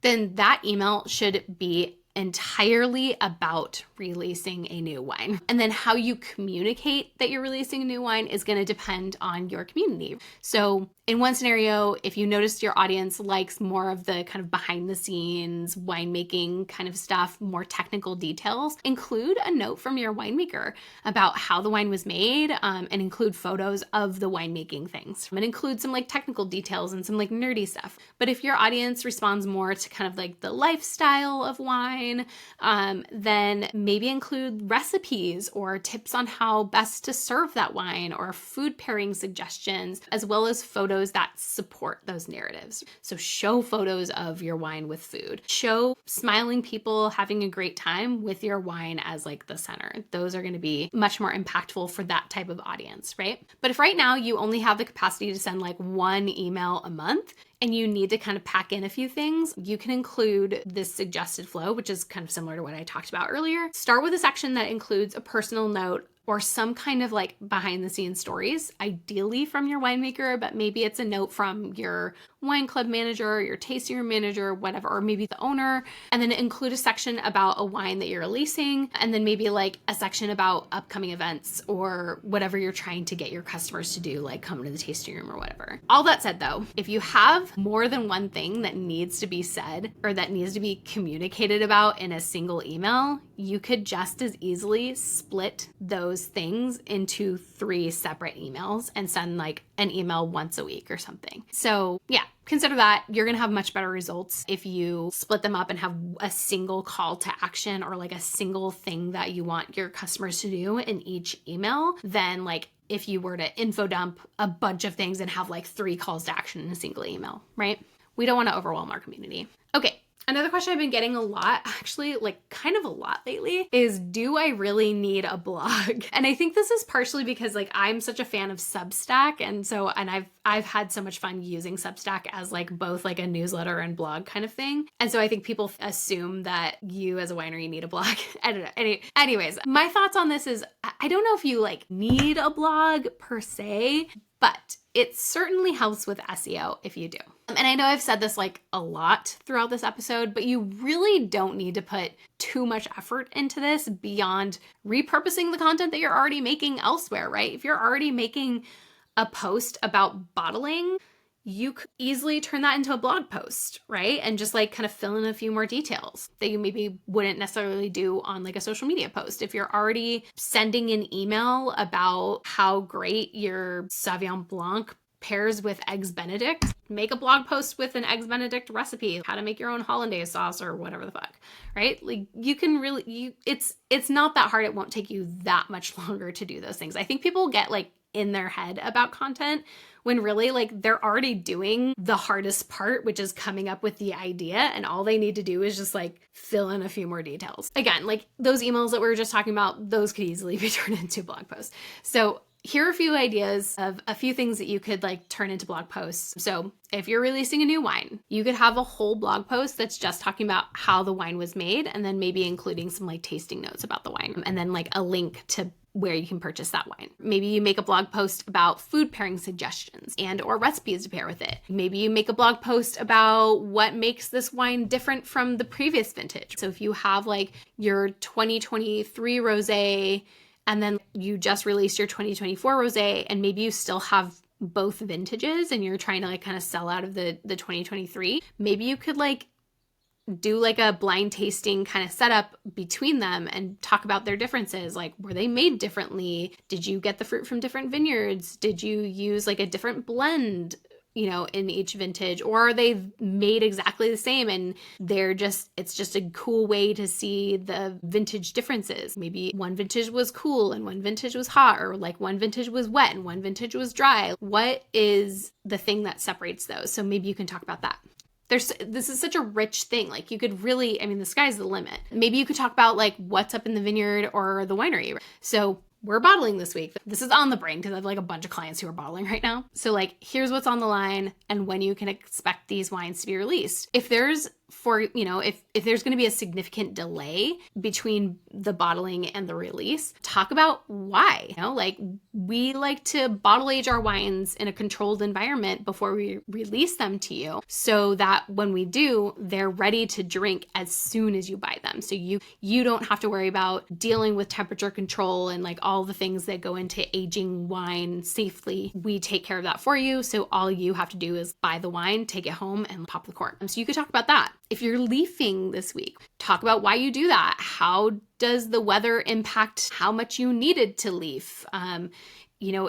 that email should be entirely about releasing a new wine. And then how you communicate that you're releasing a new wine is going to depend on your community. So in one scenario, if you notice your audience likes more of the kind of behind the scenes winemaking kind of stuff, more technical details, include a note from your winemaker about how the wine was made, and include photos of the winemaking things. And include some like technical details and some like nerdy stuff. But if your audience responds more to kind of like the lifestyle of wine, then maybe include recipes or tips on how best to serve that wine or food pairing suggestions, as well as photos that support those narratives. So show photos of your wine with food. Show smiling people having a great time with your wine as like the center. Those are going to be much more impactful for that type of audience, right? But if right now you only have the capacity to send like one email a month, and you need to kind of pack in a few things, you can include this suggested flow, which is kind of similar to what I talked about earlier. Start with a section that includes a personal note or some kind of like behind the scenes stories, ideally from your winemaker, but maybe it's a note from your wine club manager, your tasting room manager, whatever, or maybe the owner, and then include a section about a wine that you're releasing, and then maybe like a section about upcoming events or whatever you're trying to get your customers to do, like come to the tasting room or whatever. All that said though, if you have more than one thing that needs to be said or that needs to be communicated about in a single email, you could just as easily split those things into 3 separate emails and send like an email once a week or something. So yeah, consider that. You're going to have much better results if you split them up and have a single call to action or like a single thing that you want your customers to do in each email than like if you were to info dump a bunch of things and have like 3 calls to action in a single email, right? We don't want to overwhelm our community. Okay. Another question I've been getting a lot, actually like kind of a lot lately, is do I really need a blog? And I think this is partially because like I'm such a fan of Substack, and I've had so much fun using Substack as like both like a newsletter and blog kind of thing. And so I think people assume that you as a winery need a blog. I don't know. Anyways, my thoughts on this is I don't know if you like need a blog per se, but it certainly helps with SEO if you do. And I know I've said this like a lot throughout this episode, but you really don't need to put too much effort into this beyond repurposing the content that you're already making elsewhere, right? If you're already making a post about bottling, you could easily turn that into a blog post, right? And just like kind of fill in a few more details that you maybe wouldn't necessarily do on like a social media post. If you're already sending an email about how great your Sauvignon Blanc pairs with Eggs Benedict, make a blog post with an Eggs Benedict recipe, how to make your own hollandaise sauce or whatever the fuck, right? Like you can really, it's not that hard. It won't take you that much longer to do those things. I think people get like in their head about content when really like they're already doing the hardest part, which is coming up with the idea, and all they need to do is just like fill in a few more details. Again, like those emails that we were just talking about, those could easily be turned into blog posts. So here are a few ideas of a few things that you could like turn into blog posts. So if you're releasing a new wine, you could have a whole blog post that's just talking about how the wine was made, and then maybe including some like tasting notes about the wine, and then like a link to where you can purchase that wine. Maybe you make a blog post about food pairing suggestions and or recipes to pair with it. Maybe you make a blog post about what makes this wine different from the previous vintage. So if you have like your 2023 rosé and then you just released your 2024 rosé, and maybe you still have both vintages and you're trying to like kind of sell out of the 2023, maybe you could like do like a blind tasting kind of setup between them and talk about their differences. Like, were they made differently? Did you get the fruit from different vineyards? Did you use like a different blend, you know, in each vintage? Or are they made exactly the same and it's just a cool way to see the vintage differences? Maybe one vintage was cool and one vintage was hot, or like one vintage was wet and one vintage was dry. What is the thing that separates those? So maybe you can talk about that. This is such a rich thing. Like, you could really, I mean, the sky's the limit. Maybe you could talk about like what's up in the vineyard or the winery. So we're bottling this week. This is on the brain because I have like a bunch of clients who are bottling right now. So like, here's what's on the line and when you can expect these wines to be released. If there's if there's going to be a significant delay between the bottling and the release, talk about why. You know, like, we like to bottle age our wines in a controlled environment before we release them to you, so that when we do, they're ready to drink as soon as you buy them. So you don't have to worry about dealing with temperature control and like all the things that go into aging wine safely. We take care of that for you. So all you have to do is buy the wine, take it home, and pop the cork. So you could talk about that. If you're leafing this week, talk about why you do that. How does the weather impact how much you needed to leaf?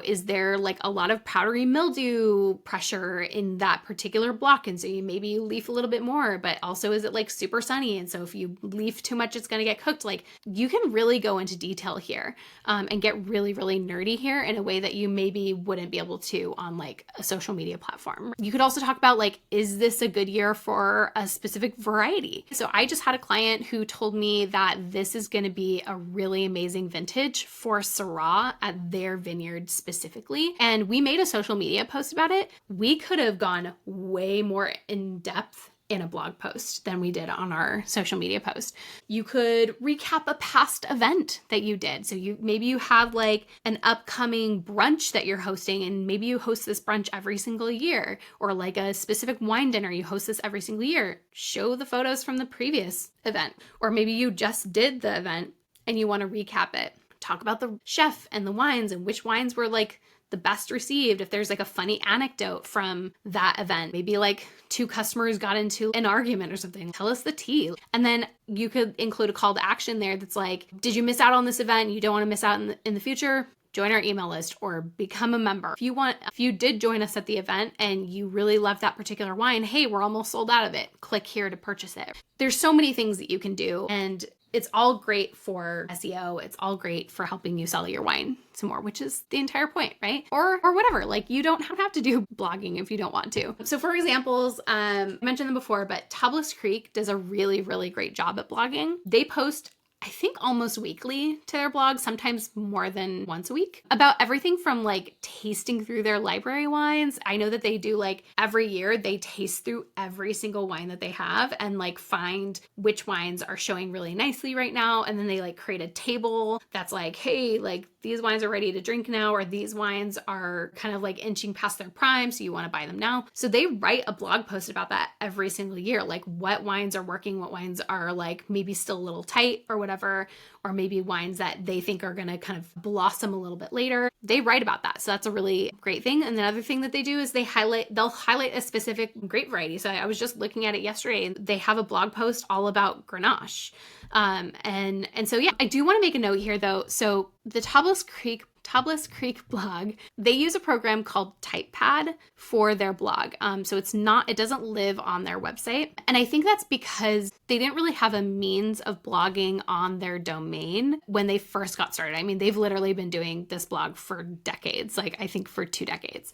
Is there like a lot of powdery mildew pressure in that particular block? And so you maybe leaf a little bit more, but also is it like super sunny? And so if you leaf too much, it's going to get cooked. Like, you can really go into detail here and get really, really nerdy here in a way that you maybe wouldn't be able to on like a social media platform. You could also talk about like, is this a good year for a specific variety? So I just had a client who told me that this is going to be a really amazing vintage for Syrah at their vineyard specifically. And we made a social media post about it. We could have gone way more in depth in a blog post than we did on our social media post. You could recap a past event that you did. So maybe you have like an upcoming brunch that you're hosting, and maybe you host this brunch every single year, or like a specific wine dinner, you host this every single year. Show the photos from the previous event. Or maybe you just did the event and you want to recap it. Talk about the chef and the wines and which wines were like the best received. If there's like a funny anecdote from that event, maybe like two customers got into an argument or something, tell us the tea. And then you could include a call to action there that's like, did you miss out on this event? You don't want to miss out in the future? Join our email list or become a member. If you did join us at the event and you really love that particular wine, hey, we're almost sold out of it. Click here to purchase it. There's so many things that you can do, and it's all great for SEO. It's all great for helping you sell your wine some more, which is the entire point, right? Or whatever. Like, you don't have to do blogging if you don't want to. So for examples, I mentioned them before, but Tablas Creek does a really, really great job at blogging. They post, I think, almost weekly to their blog, sometimes more than once a week, about everything from like tasting through their library wines. I know that they do like every year they taste through every single wine that they have and like find which wines are showing really nicely right now. And then they like create a table that's like, hey, like these wines are ready to drink now, or these wines are kind of like inching past their prime, so you want to buy them now. So they write a blog post about that every single year, like what wines are working, what wines are like maybe still a little tight or whatever, or maybe wines that they think are going to kind of blossom a little bit later. They write about that. So that's a really great thing. And the other thing that they do is they'll highlight a specific grape variety. So I was just looking at it yesterday, and they have a blog post all about Grenache. And so, yeah, I do want to make a note here though. So the Tablas Creek blog, they use a program called TypePad for their blog. So it doesn't live on their website. And I think that's because they didn't really have a means of blogging on their domain when they first got started. I mean, they've literally been doing this blog for decades, like I think for 2 decades.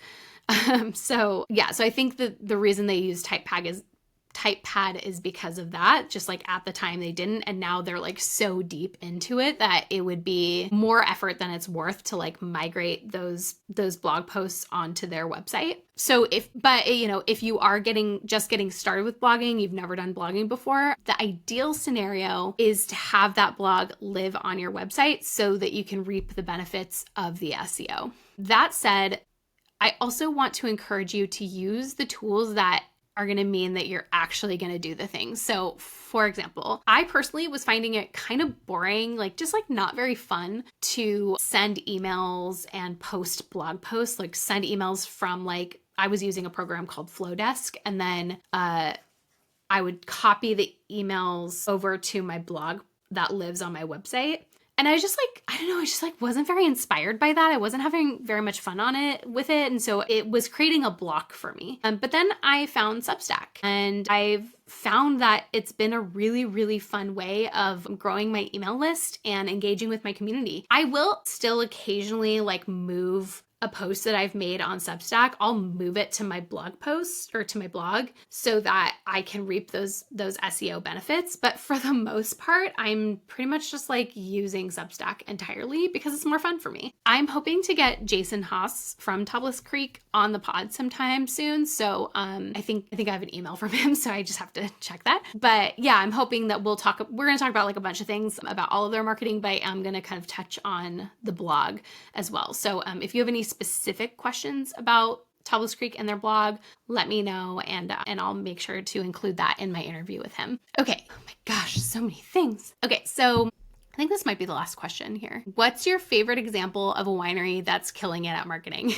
So I think that the reason they use TypePad type pad is because of that. Just like at the time they didn't, and now they're like so deep into it that it would be more effort than it's worth to like migrate those blog posts onto their website. So if you are just getting started with blogging, you've never done blogging before, the ideal scenario is to have that blog live on your website so that you can reap the benefits of the SEO. That said, I also want to encourage you to use the tools that are going to mean that you're actually going to do the things. So for example, I personally was finding it kind of boring, like just like not very fun to send emails and post blog posts, like send emails from like, I was using a program called Flowdesk, and then I would copy the emails over to my blog that lives on my website. And I was just like, I don't know, I just like wasn't very inspired by that. I wasn't having very much fun with it. And so it was creating a block for me. But then I found Substack, and I've found that it's been a really, really fun way of growing my email list and engaging with my community. I will still occasionally like move a post that I've made on Substack. I'll move it to my blog post or to my blog so that I can reap those SEO benefits. But for the most part, I'm pretty much just like using Substack entirely because it's more fun for me. I'm hoping to get Jason Haas from Tablas Creek on the pod sometime soon. So I think I have an email from him, so I just have to check that. But yeah, I'm hoping that we're going to talk about like a bunch of things about all of their marketing, but I'm going to kind of touch on the blog as well. So if you have any specific questions about Tablas Creek and their blog, let me know, and I'll make sure to include that in my interview with him. Okay. Oh my gosh, so many things. Okay, so I think this might be the last question here. What's your favorite example of a winery that's killing it at marketing?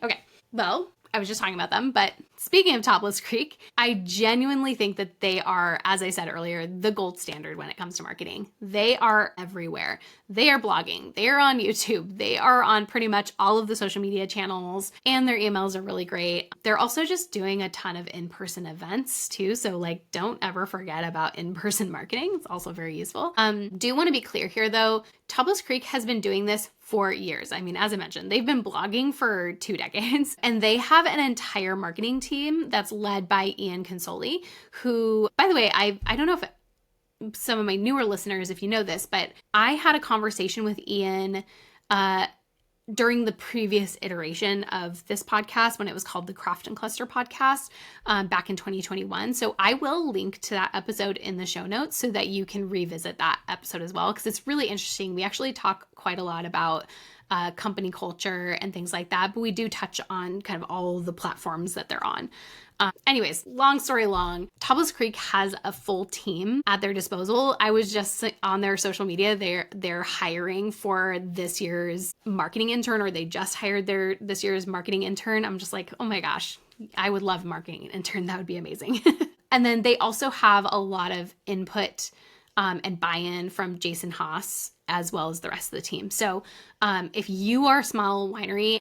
Okay, well, I was just talking about them, but speaking of Tablas Creek, I genuinely think that they are, as I said earlier, the gold standard when it comes to marketing. They are everywhere. They are blogging. They are on YouTube. They are on pretty much all of the social media channels, and their emails are really great. They're also just doing a ton of in-person events too. So like, don't ever forget about in-person marketing. It's also very useful. Do want to be clear here though, Tablas Creek has been doing this for years. I mean, as I mentioned, they've been blogging for 2 decades, and they have an entire marketing team that's led by Ian Consoli, who, by the way, I don't know if some of my newer listeners, if you know this, but I had a conversation with Ian during the previous iteration of this podcast when it was called the Craft and Cluster podcast back in 2021. So I will link to that episode in the show notes so that you can revisit that episode as well, because it's really interesting. We actually talk quite a lot about company culture and things like that, but we do touch on kind of all the platforms that they're on. Anyways, long story long, Tablas Creek has a full team at their disposal. I was just on their social media. They're hiring for this year's marketing intern, or they just hired this year's marketing intern. I'm just like, oh my gosh, I would love a marketing intern. That would be amazing. And then they also have a lot of input and buy-in from Jason Haas, as well as the rest of the team. So if you are a small winery,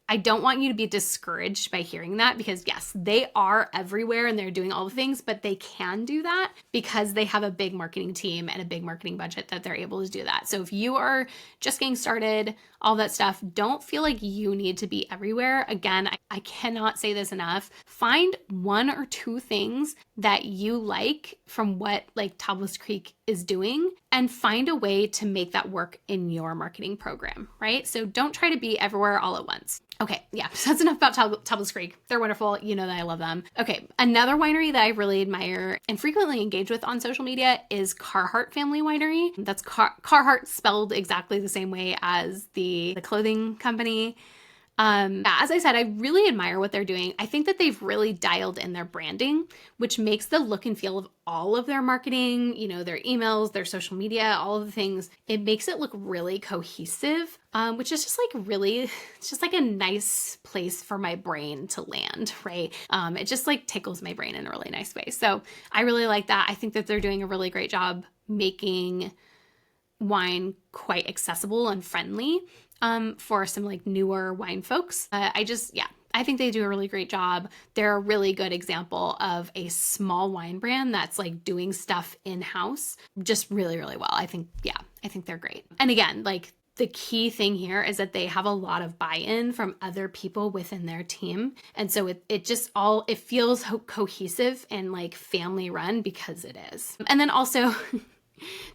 I don't want you to be discouraged by hearing that, because yes, they are everywhere and they're doing all the things, but they can do that because they have a big marketing team and a big marketing budget that they're able to do that. So if you are just getting started, all that stuff, don't feel like you need to be everywhere. Again, I cannot say this enough. Find 1 or 2 things that you like from what like Tablas Creek is doing, and find a way to make that work in your marketing program, right? So don't try to be everywhere all at once. Okay, yeah, so that's enough about Tablas Creek. They're wonderful. You know that I love them. Okay, another winery that I really admire and frequently engage with on social media is Carhartt Family Winery. That's Carhartt spelled exactly the same way as the clothing company. As I said, I really admire what they're doing. I think that they've really dialed in their branding, which makes the look and feel of all of their marketing, you know, their emails, their social media, all of the things, it makes it look really cohesive, which is just like really, it's just like a nice place for my brain to land, right? It just like tickles my brain in a really nice way. So I really like that. I think that they're doing a really great job making wine quite accessible and friendly for some like newer wine folks. I think they do a really great job. They're a really good example of a small wine brand that's like doing stuff in-house just really, really well. I think they're great. And again, like the key thing here is that they have a lot of buy-in from other people within their team. And so it feels cohesive and like family run because it is. And then also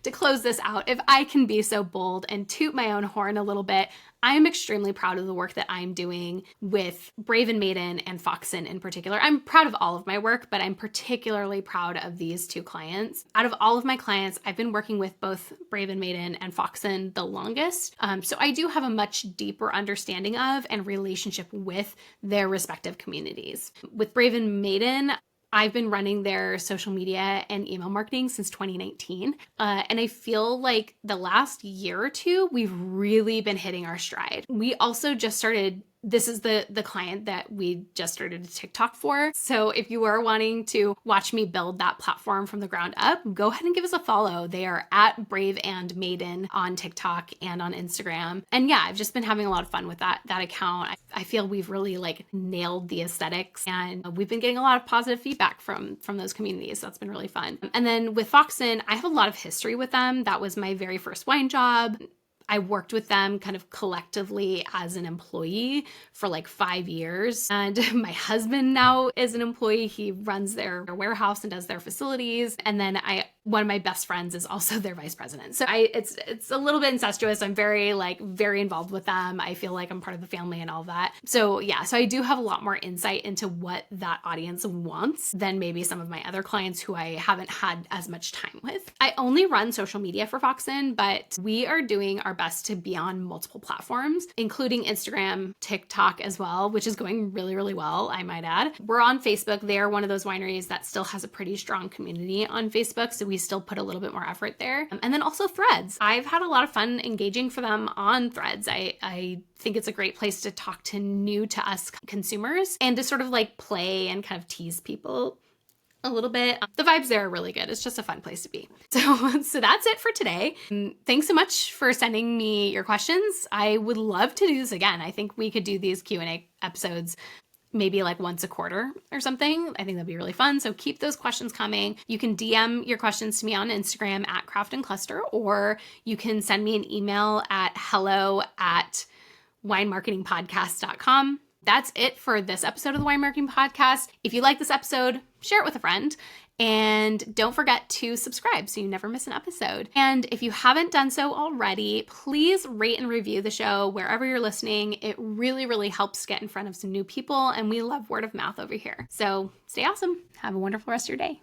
to close this out, if I can be so bold and toot my own horn a little bit, I'm extremely proud of the work that I'm doing with Brave and Maiden and Foxen in particular. I'm proud of all of my work, but I'm particularly proud of these two clients. Out of all of my clients, I've been working with both Brave and Maiden and Foxen the longest. So I do have a much deeper understanding of and relationship with their respective communities. With Brave and Maiden, I've been running their social media and email marketing since 2019. And I feel like the last year or two, we've really been hitting our stride. We also just started, this is the client that we just started a TikTok for. So if you are wanting to watch me build that platform from the ground up, go ahead and give us a follow. They are at Brave and Maiden on TikTok and on Instagram. And yeah, I've just been having a lot of fun with that account. I feel we've really like nailed the aesthetics, and we've been getting a lot of positive feedback from those communities. So that's been really fun. And then with Foxen, I have a lot of history with them. That was my very first wine job. I worked with them kind of collectively as an employee for like 5 years. And my husband now is an employee. He runs their warehouse and does their facilities. And then one of my best friends is also their vice president. So it's a little bit incestuous. I'm very involved with them. I feel like I'm part of the family and all that. So yeah, so I do have a lot more insight into what that audience wants than maybe some of my other clients who I haven't had as much time with. I only run social media for Foxen, but we are doing our best to be on multiple platforms, including Instagram, TikTok as well, which is going really, really well, I might add. We're on Facebook. They are one of those wineries that still has a pretty strong community on Facebook, so we still put a little bit more effort there. And then also Threads. I've had a lot of fun engaging for them on Threads. I think it's a great place to talk to new to us consumers and to sort of like play and kind of tease people a little bit. The vibes there are really good. It's just a fun place to be. So that's it for today. Thanks so much for sending me your questions. I would love to do this again. I think we could do these Q&A episodes maybe like once a quarter or something. I think that'd be really fun. So keep those questions coming. You can DM your questions to me on Instagram at Craft and Cluster, or you can send me an email at hello@winemarketingpodcast.com. That's it for this episode of the Wine Marketing Podcast. If you like this episode, share it with a friend. And don't forget to subscribe so you never miss an episode. And if you haven't done so already, please rate and review the show wherever you're listening. It really, really helps get in front of some new people, and we love word of mouth over here. So stay awesome. Have a wonderful rest of your day.